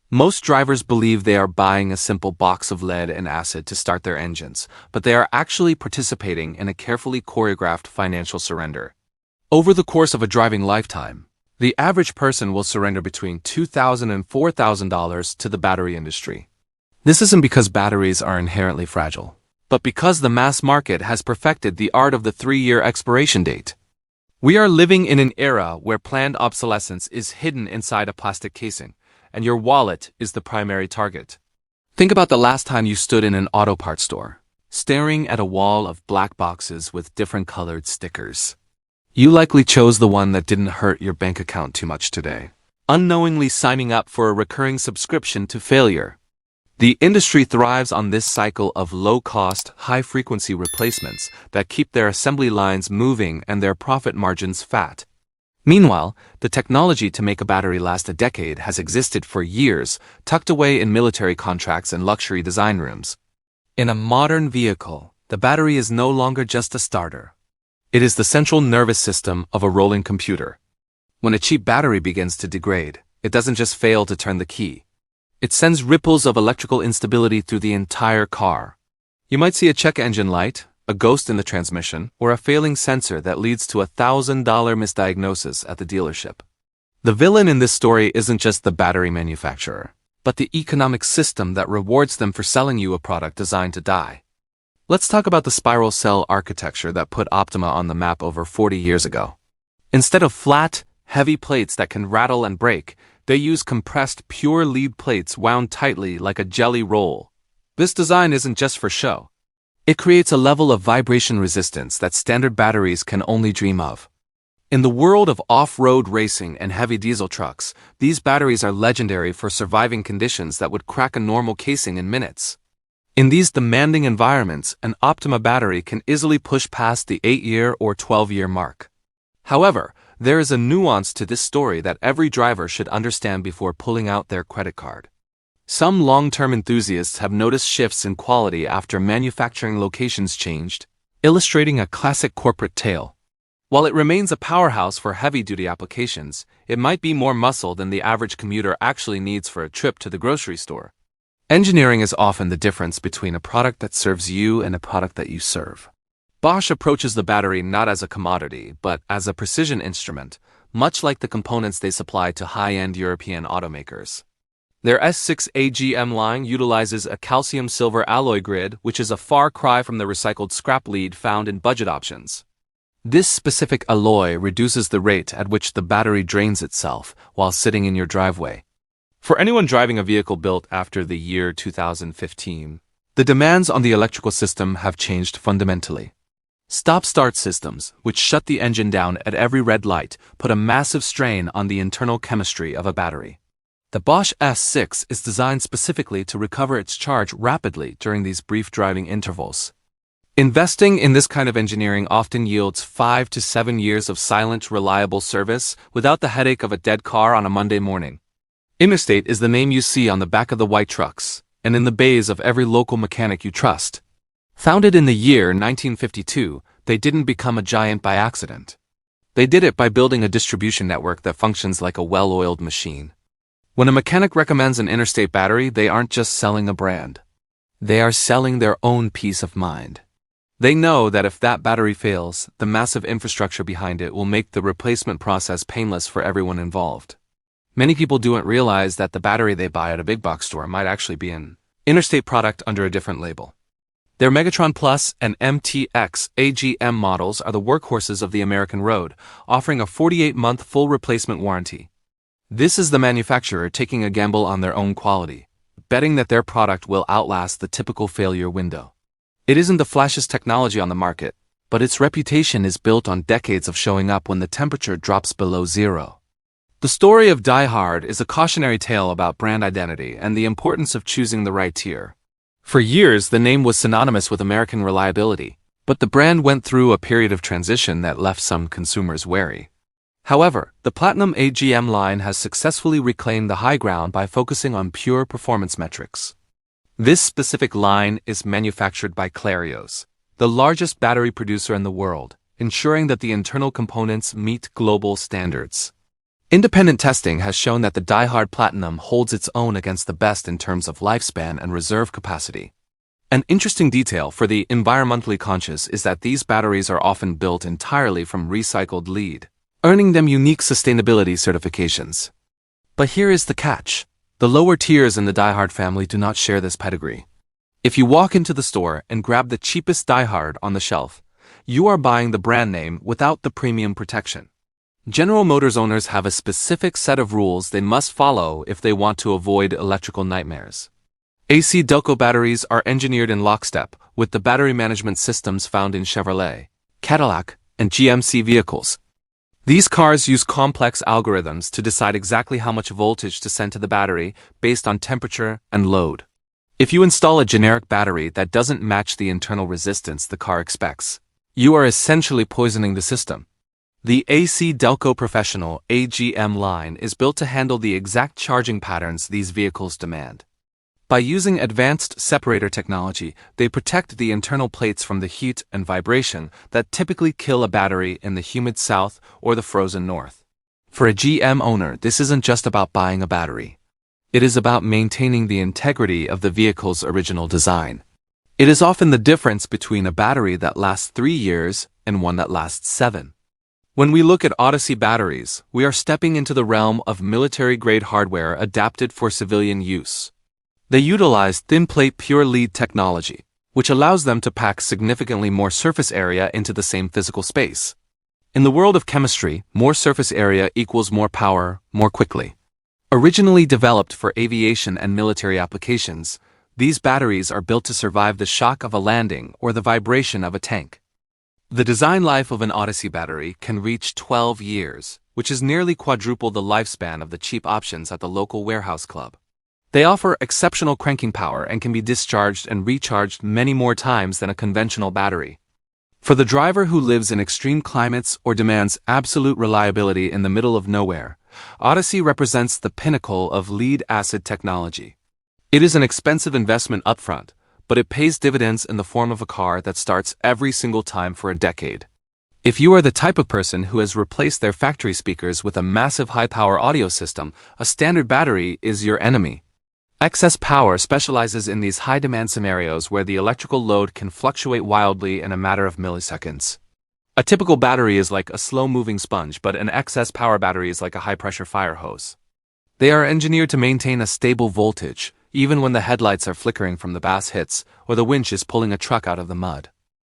Most drivers believe they are buying a simple box of lead and acid to start their engines, but they are actually participating in a carefully choreographed financial surrender. Over the course of a driving lifetime, the average person will surrender between $2,000 and $4,000 to the battery industry. This isn't because batteries are inherently fragile, but because the mass market has perfected the art of the 3-year expiration date. We are living in an era where planned obsolescence is hidden inside a plastic casing, and your wallet is the primary target. Think about the last time you stood in an auto parts store, staring at a wall of black boxes with different colored stickers. You likely chose the one that didn't hurt your bank account too much today, unknowingly signing up for a recurring subscription to failure. The industry thrives on this cycle of low-cost, high-frequency replacements that keep their assembly lines moving and their profit margins fat. Meanwhile, the technology to make a battery last a decade has existed for years, tucked away in military contracts and luxury design rooms. In a modern vehicle, the battery is no longer just a starter. It is the central nervous system of a rolling computer. When a cheap battery begins to degrade, it doesn't just fail to turn the key. It sends ripples of electrical instability through the entire car. You might see a check engine light, a ghost in the transmission, or a failing sensor that leads to a $1,000 misdiagnosis at the dealership. The villain in this story isn't just the battery manufacturer, but the economic system that rewards them for selling you a product designed to die. Let's talk about the spiral cell architecture that put Optima on the map over 40 years ago. Instead of flat, heavy plates that can rattle and break, they use compressed, pure lead plates wound tightly like a jelly roll. This design isn't just for show. It creates a level of vibration resistance that standard batteries can only dream of. In the world of off-road racing and heavy diesel trucks, these batteries are legendary for surviving conditions that would crack a normal casing in minutes. In these demanding environments, an Optima battery can easily push past the 8-year or 12-year mark. However, there is a nuance to this story that every driver should understand before pulling out their credit card. Some long-term enthusiasts have noticed shifts in quality after manufacturing locations changed, illustrating a classic corporate tale. While it remains a powerhouse for heavy-duty applications, it might be more muscle than the average commuter actually needs for a trip to the grocery store. Engineering is often the difference between a product that serves you and a product that you serve. Bosch approaches the battery not as a commodity, but as a precision instrument, much like the components they supply to high-end European automakers. Their S6 AGM line utilizes a calcium-silver alloy grid, which is a far cry from the recycled scrap lead found in budget options. This specific alloy reduces the rate at which the battery drains itself while sitting in your driveway. For anyone driving a vehicle built after the year 2015, the demands on the electrical system have changed fundamentally. Stop-start systems, which shut the engine down at every red light, put a massive strain on the internal chemistry of a battery. The Bosch S6 is designed specifically to recover its charge rapidly during these brief driving intervals. Investing in this kind of engineering often yields 5 to 7 years of silent, reliable service without the headache of a dead car on a Monday morning. Interstate is the name you see on the back of the white trucks, and in the bays of every local mechanic you trust. Founded in the year 1952, they didn't become a giant by accident. They did it by building a distribution network that functions like a well-oiled machine. When a mechanic recommends an Interstate battery, they aren't just selling a brand. They are selling their own peace of mind. They know that if that battery fails, the massive infrastructure behind it will make the replacement process painless for everyone involved. Many people don't realize that the battery they buy at a big box store might actually be an Interstate product under a different label. Their Megatron Plus and MTX AGM models are the workhorses of the American road, offering a 48-month full replacement warranty. This is the manufacturer taking a gamble on their own quality, betting that their product will outlast the typical failure window. It isn't the flashiest technology on the market, but its reputation is built on decades of showing up when the temperature drops below zero. The story of Die Hard is a cautionary tale about brand identity and the importance of choosing the right tier. For years, the name was synonymous with American reliability, but the brand went through a period of transition that left some consumers wary. However, the Platinum AGM line has successfully reclaimed the high ground by focusing on pure performance metrics. This specific line is manufactured by Clarios, the largest battery producer in the world, ensuring that the internal components meet global standards. Independent testing has shown that the die-hard Platinum holds its own against the best in terms of lifespan and reserve capacity. An interesting detail for the environmentally conscious is that these batteries are often built entirely from recycled lead, earning them unique sustainability certifications. But here is the catch. The lower tiers in the die-hard family do not share this pedigree. If you walk into the store and grab the cheapest die-hard on the shelf, you are buying the brand name without the premium protection. General Motors owners have a specific set of rules they must follow if they want to avoid electrical nightmares. AC Delco batteries are engineered in lockstep with the battery management systems found in Chevrolet, Cadillac, and GMC vehicles. These cars use complex algorithms to decide exactly how much voltage to send to the battery based on temperature and load. If you install a generic battery that doesn't match the internal resistance the car expects, you are essentially poisoning the system. The AC Delco Professional AGM line is built to handle the exact charging patterns these vehicles demand. By using advanced separator technology, they protect the internal plates from the heat and vibration that typically kill a battery in the humid south or the frozen north. For a GM owner, this isn't just about buying a battery. It is about maintaining the integrity of the vehicle's original design. It is often the difference between a battery that lasts 3 years and one that lasts 7. When we look at Odyssey batteries, we are stepping into the realm of military-grade hardware adapted for civilian use. They utilize thin-plate pure lead technology, which allows them to pack significantly more surface area into the same physical space. In the world of chemistry, more surface area equals more power, more quickly. Originally developed for aviation and military applications, these batteries are built to survive the shock of a landing or the vibration of a tank. The design life of an Odyssey battery can reach 12 years, which is nearly quadruple the lifespan of the cheap options at the local warehouse club. They offer exceptional cranking power and can be discharged and recharged many more times than a conventional battery. For the driver who lives in extreme climates or demands absolute reliability in the middle of nowhere, Odyssey represents the pinnacle of lead-acid technology. It is an expensive investment upfront, but it pays dividends in the form of a car that starts every single time for a decade. If you are the type of person who has replaced their factory speakers with a massive high-power audio system, a standard battery is your enemy. Excess Power specializes in these high-demand scenarios where the electrical load can fluctuate wildly in a matter of milliseconds. A typical battery is like a slow-moving sponge, but an excess power battery is like a high-pressure fire hose. They are engineered to maintain a stable voltage, even when the headlights are flickering from the bass hits or the winch is pulling a truck out of the mud.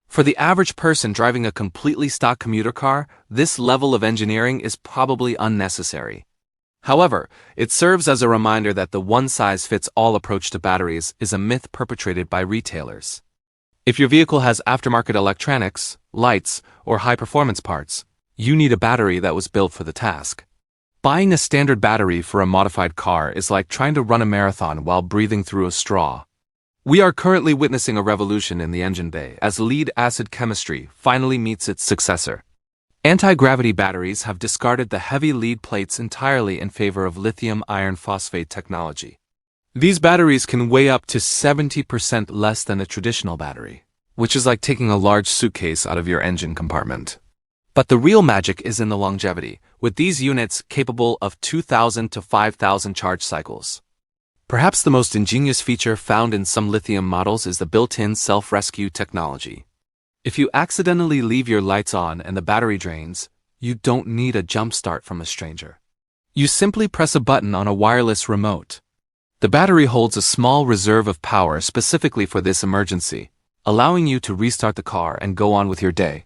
For the average person driving a completely stock commuter car, this level of engineering is probably unnecessary. However, it serves as a reminder that the one-size-fits-all approach to batteries is a myth perpetrated by retailers. If your vehicle has aftermarket electronics, lights, or high-performance parts, you need a battery that was built for the task. Buying a standard battery for a modified car is like trying to run a marathon while breathing through a straw. We are currently witnessing a revolution in the engine bay as lead-acid chemistry finally meets its successor. Anti-gravity batteries have discarded the heavy lead plates entirely in favor of lithium iron phosphate technology. These batteries can weigh up to 70% less than a traditional battery, which is like taking a large suitcase out of your engine compartment. But the real magic is in the longevity, with these units capable of 2,000 to 5,000 charge cycles. Perhaps the most ingenious feature found in some lithium models is the built-in self-rescue technology. If you accidentally leave your lights on and the battery drains, you don't need a jump start from a stranger. You simply press a button on a wireless remote. The battery holds a small reserve of power specifically for this emergency, allowing you to restart the car and go on with your day.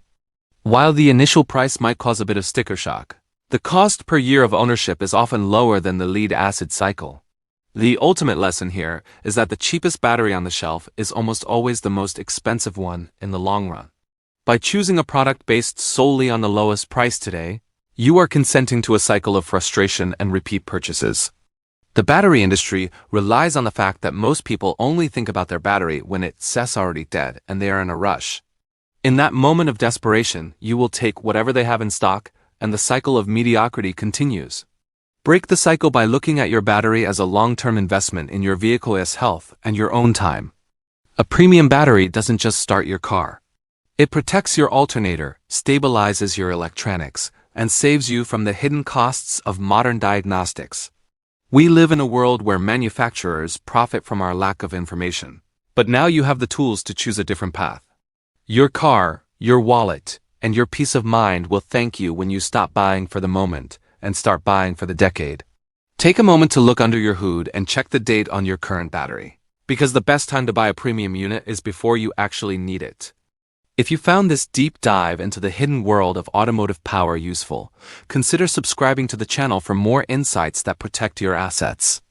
While the initial price might cause a bit of sticker shock, the cost per year of ownership is often lower than the lead-acid cycle. The ultimate lesson here is that the cheapest battery on the shelf is almost always the most expensive one in the long run. By choosing a product based solely on the lowest price today, you are consenting to a cycle of frustration and repeat purchases. The battery industry relies on the fact that most people only think about their battery when it's already dead and they are in a rush. In that moment of desperation, you will take whatever they have in stock, and the cycle of mediocrity continues. Break the cycle by looking at your battery as a long-term investment in your vehicle's health and your own time. A premium battery doesn't just start your car. It protects your alternator, stabilizes your electronics, and saves you from the hidden costs of modern diagnostics. We live in a world where manufacturers profit from our lack of information. But now you have the tools to choose a different path. Your car, your wallet, and your peace of mind will thank you when you stop buying for the moment and start buying for the decade. Take a moment to look under your hood and check the date on your current battery. Because the best time to buy a premium unit is before you actually need it. If you found this deep dive into the hidden world of automotive power useful, consider subscribing to the channel for more insights that protect your assets.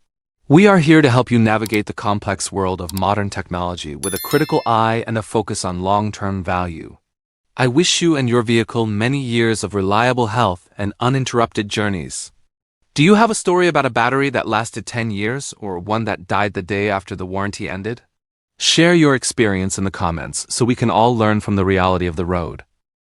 We are here to help you navigate the complex world of modern technology with a critical eye and a focus on long-term value. I wish you and your vehicle many years of reliable health and uninterrupted journeys. Do you have a story about a battery that lasted 10 years or one that died the day after the warranty ended? Share your experience in the comments so we can all learn from the reality of the road.